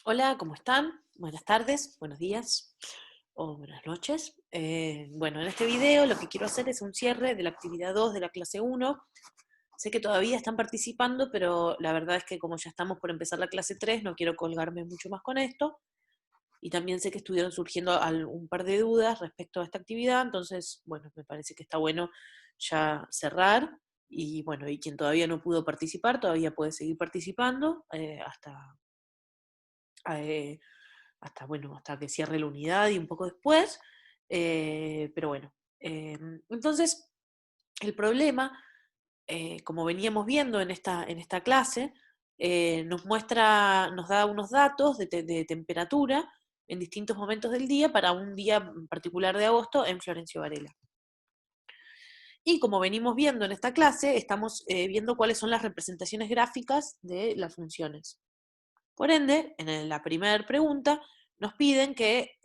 Hola, ¿cómo están? Buenas tardes, buenos días o buenas noches. Bueno, en este video lo que quiero hacer es un cierre de la actividad 2 de la clase 1. Sé que todavía están participando, pero la verdad es que como ya estamos por empezar la clase 3, no quiero colgarme mucho más con esto. Y también sé que estuvieron surgiendo un par de dudas respecto a esta actividad, entonces, bueno, me parece que está bueno ya cerrar. Y bueno, y quien todavía no pudo participar, todavía puede seguir participando eh, bueno, hasta que cierre la unidad y un poco después. Pero bueno, entonces el problema, como veníamos viendo en esta clase, nos da unos datos de temperatura en distintos momentos del día para un día particular de agosto en Florencio Varela. Y como venimos viendo en esta clase, estamos viendo cuáles son las representaciones gráficas de las funciones. Por ende, en la primera pregunta, nos piden que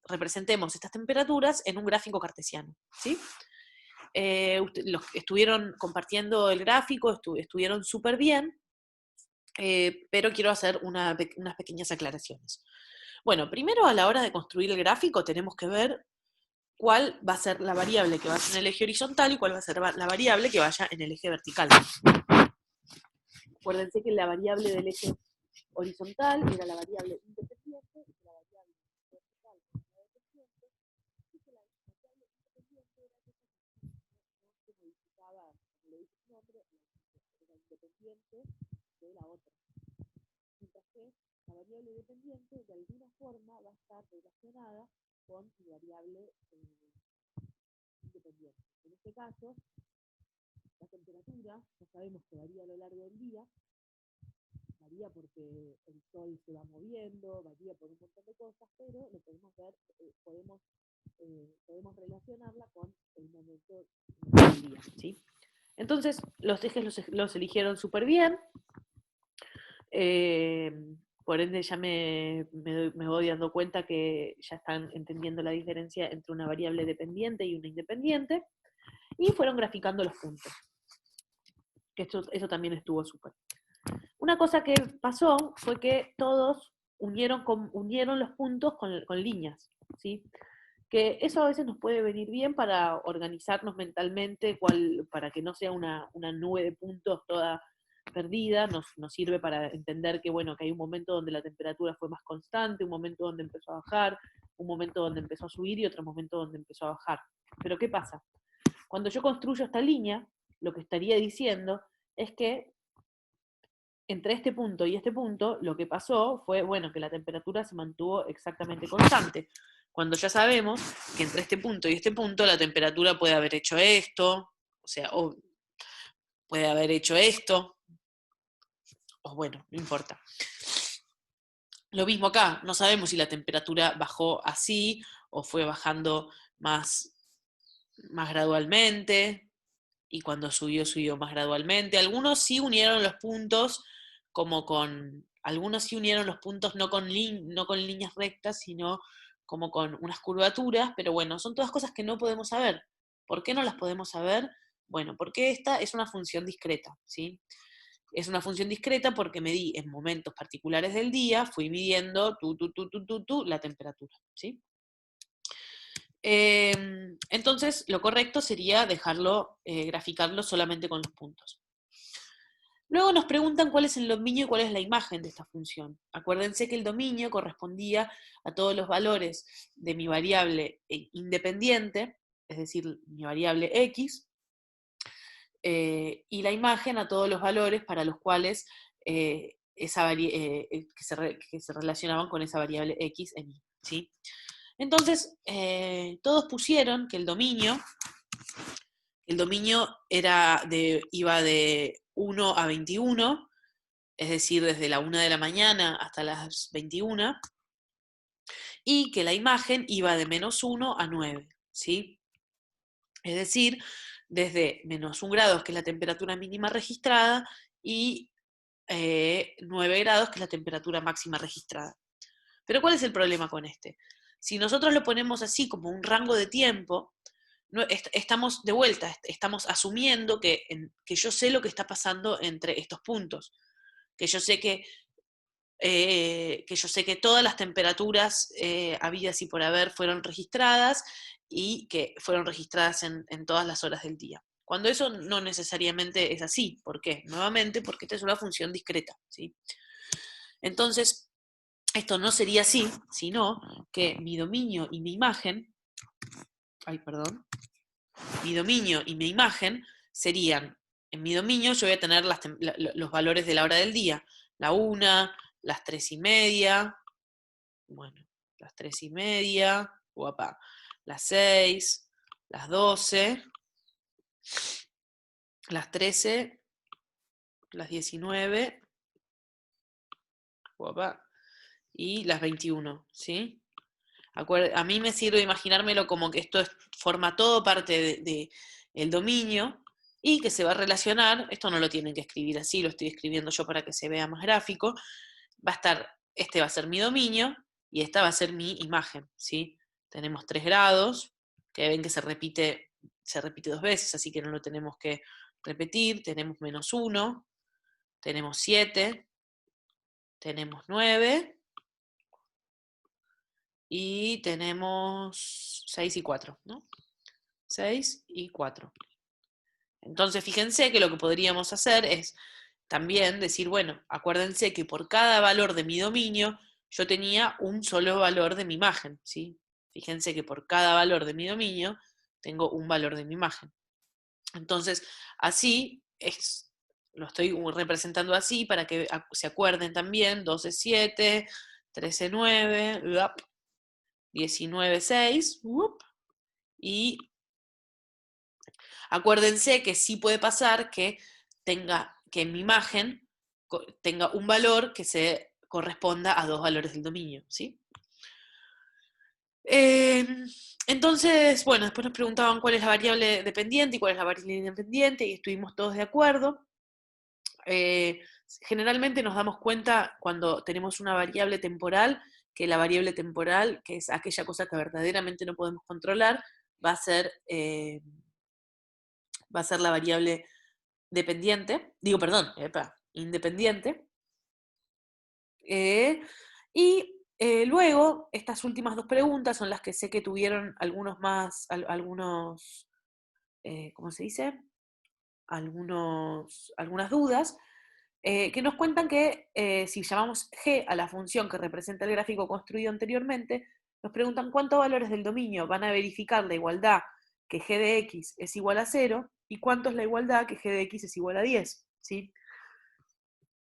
representemos estas temperaturas en un gráfico cartesiano. ¿Sí? Los que estuvieron compartiendo el gráfico estuvieron súper bien, pero quiero hacer unas pequeñas aclaraciones. Bueno, primero a la hora de construir el gráfico tenemos que ver cuál va a ser la variable que vaya en el eje horizontal y cuál va a ser la variable que vaya en el eje vertical. Acuérdense que la variable del eje horizontal era la variable independiente y la variable vertical era la dependiente, y que la variable independiente era que no se modificaba, como le dice su nombre, era independiente de la otra. Mientras que la variable dependiente de alguna forma va a estar relacionada con mi variable independiente. En este caso, la temperatura, ya sabemos que varía a lo largo del día, varía porque el sol se va moviendo, varía por un montón de cosas, pero lo podemos ver, podemos relacionarla con el momento del día, ¿sí? Entonces, los ejes los eligieron súper bien, eh, por ende ya me voy dando cuenta que ya están entendiendo la diferencia entre una variable dependiente y una independiente, y fueron graficando los puntos, que eso también estuvo súper. Una cosa que pasó fue que todos unieron los puntos con líneas, ¿sí? Que eso a veces nos puede venir bien para organizarnos mentalmente, para que no sea una nube de puntos toda perdida, nos sirve para entender que, bueno, que hay un momento donde la temperatura fue más constante, un momento donde empezó a bajar, un momento donde empezó a subir y otro momento donde empezó a bajar. Pero ¿qué pasa? Cuando yo construyo esta línea, lo que estaría diciendo es que entre este punto y este punto, lo que pasó fue, bueno, que la temperatura se mantuvo exactamente constante. Cuando ya sabemos que entre este punto y este punto la temperatura puede haber hecho esto, o sea, o puede haber hecho esto, o bueno, no importa. Lo mismo acá, no sabemos si la temperatura bajó así o fue bajando más, más gradualmente, y cuando subió, subió más gradualmente. Algunos sí unieron los puntos algunos sí unieron los puntos no con líneas rectas, sino como con unas curvaturas, pero bueno, son todas cosas que no podemos saber. ¿Por qué no las podemos saber? Bueno, porque esta es una función discreta, ¿sí? Es una función discreta porque medí en momentos particulares del día, fui midiendo la temperatura, ¿sí? Entonces, lo correcto sería dejarlo, graficarlo solamente con los puntos. Luego nos preguntan cuál es el dominio y cuál es la imagen de esta función. Acuérdense que el dominio correspondía a todos los valores de mi variable independiente, es decir, mi variable x, y la imagen a todos los valores para los cuales que se relacionaban con esa variable x en y. ¿Sí? Entonces, todos pusieron que el dominio iba de 1 a 21, es decir, desde la 1 de la mañana hasta las 21, y que la imagen iba de -1 a 9, ¿sí? Es decir, desde -1 grados, que es la temperatura mínima registrada, y 9 grados, que es la temperatura máxima registrada. Pero ¿cuál es el problema con este? Si nosotros lo ponemos así como un rango de tiempo, no, estamos de vuelta, estamos asumiendo que yo sé lo que está pasando entre estos puntos, que yo sé que que yo sé que todas las temperaturas habidas y por haber fueron registradas y que fueron registradas en todas las horas del día. Cuando eso no necesariamente es así. ¿Por qué? Nuevamente, porque esta es una función discreta, ¿sí? Entonces, esto no sería así, sino que mi dominio y mi imagen, mi dominio y mi imagen serían, en mi dominio yo voy a tener los valores de la hora del día, la 1, las 3:30, bueno, las 3:30, guapa, las 6, las 12, las 13, las 19, guapa, y las 21, ¿sí? A mí me sirve imaginármelo como que esto forma todo parte de el dominio y que se va a relacionar, esto no lo tienen que escribir así, lo estoy escribiendo yo para que se vea más gráfico, este va a ser mi dominio y esta va a ser mi imagen, ¿sí? Tenemos 3 grados, que ven que se repite 2 veces, así que no lo tenemos que repetir, tenemos -1, tenemos 7, tenemos 9, y tenemos 6 y 4, ¿no? 6 y 4. Entonces, fíjense que lo que podríamos hacer es también decir, bueno, acuérdense que por cada valor de mi dominio, yo tenía un solo valor de mi imagen, ¿sí? Fíjense que por cada valor de mi dominio, tengo un valor de mi imagen. Entonces, así lo estoy representando así para que se acuerden también, 12,7, 13,9, 19,6, y acuérdense que sí puede pasar que mi imagen tenga un valor que se corresponda a 2 valores del dominio, ¿sí? Entonces, bueno, después nos preguntaban cuál es la variable dependiente y cuál es la variable independiente, y estuvimos todos de acuerdo. Generalmente nos damos cuenta cuando tenemos una variable temporal, que la variable temporal, que es aquella cosa que verdaderamente no podemos controlar, va a ser la variable dependiente, independiente. Y luego, estas últimas 2 preguntas son las que sé que tuvieron algunos, ¿cómo se dice? Algunas dudas, que nos cuentan que si llamamos g a la función que representa el gráfico construido anteriormente, nos preguntan cuántos valores del dominio van a verificar la igualdad que g de x es igual a 0 y cuánto es la igualdad que g de x es igual a 10, ¿sí?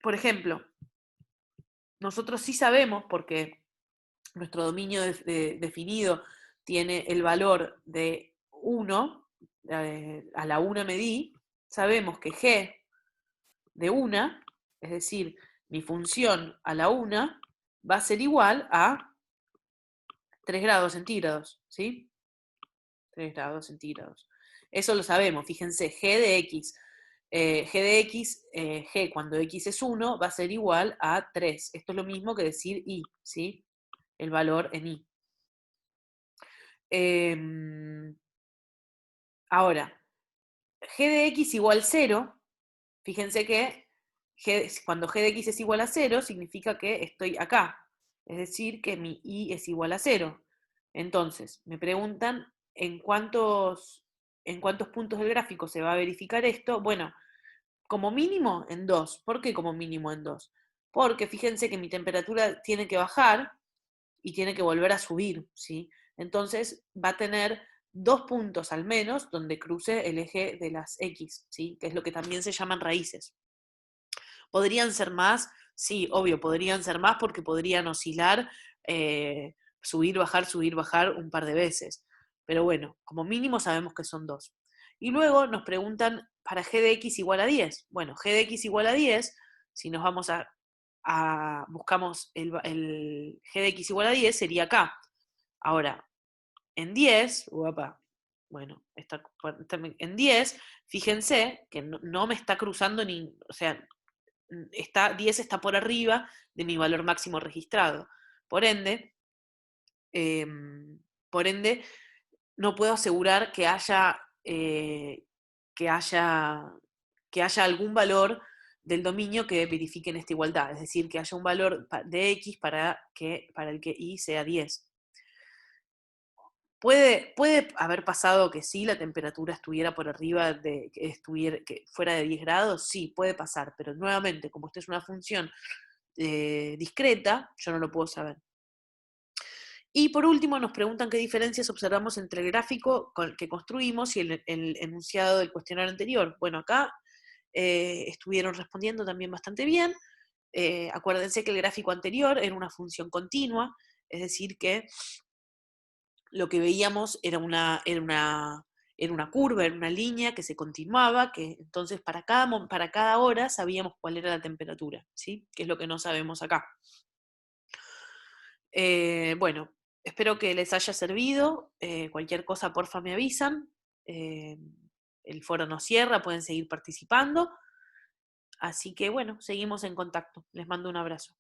Por ejemplo, nosotros sí sabemos, porque nuestro dominio definido tiene el valor de 1, a la 1 medí, sabemos que g de 1, es decir, mi función a la 1, va a ser igual a 3 grados centígrados, ¿sí? 3 grados centígrados. Eso lo sabemos, fíjense, g de x. G cuando x es 1 va a ser igual a 3. Esto es lo mismo que decir y, ¿sí? El valor en i. Ahora, g de x igual 0, fíjense que cuando g de x es igual a 0, significa que estoy acá. Es decir, que mi i es igual a 0. Entonces, me preguntan en cuántos puntos del gráfico se va a verificar esto. Bueno, como mínimo en 2. ¿Por qué como mínimo en 2? Porque fíjense que mi temperatura tiene que bajar y tiene que volver a subir, ¿sí? Entonces va a tener 2 puntos al menos donde cruce el eje de las X, ¿sí? Que es lo que también se llaman raíces. ¿Podrían ser más? Sí, obvio, podrían ser más porque podrían oscilar, subir, bajar un par de veces. Pero bueno, como mínimo sabemos que son 2. Y luego nos preguntan para g de x igual a 10. Bueno, g de x igual a 10, si nos vamos buscamos el g de x igual a 10, sería acá. Ahora, en 10, bueno, en 10, fíjense que no me está cruzando o sea, 10 está por arriba de mi valor máximo registrado. Por ende, por ende no puedo asegurar que haya algún valor del dominio que verifiquen esta igualdad, es decir, que haya un valor de X para el que Y sea 10. Puede haber pasado que sí, la temperatura estuviera por arriba que fuera de 10 grados, sí, puede pasar, pero nuevamente, como esta es una función discreta, yo no lo puedo saber. Y por último nos preguntan qué diferencias observamos entre el gráfico que construimos y el enunciado del cuestionario anterior. Bueno, acá estuvieron respondiendo también bastante bien. Acuérdense que el gráfico anterior era una función continua, es decir que lo que veíamos era una curva, era una línea que se continuaba, que entonces para cada hora sabíamos cuál era la temperatura, ¿sí? Que es lo que no sabemos acá. Bueno, espero que les haya servido. Cualquier cosa, porfa, me avisan. El foro no cierra, pueden seguir participando. Así que bueno, seguimos en contacto. Les mando un abrazo.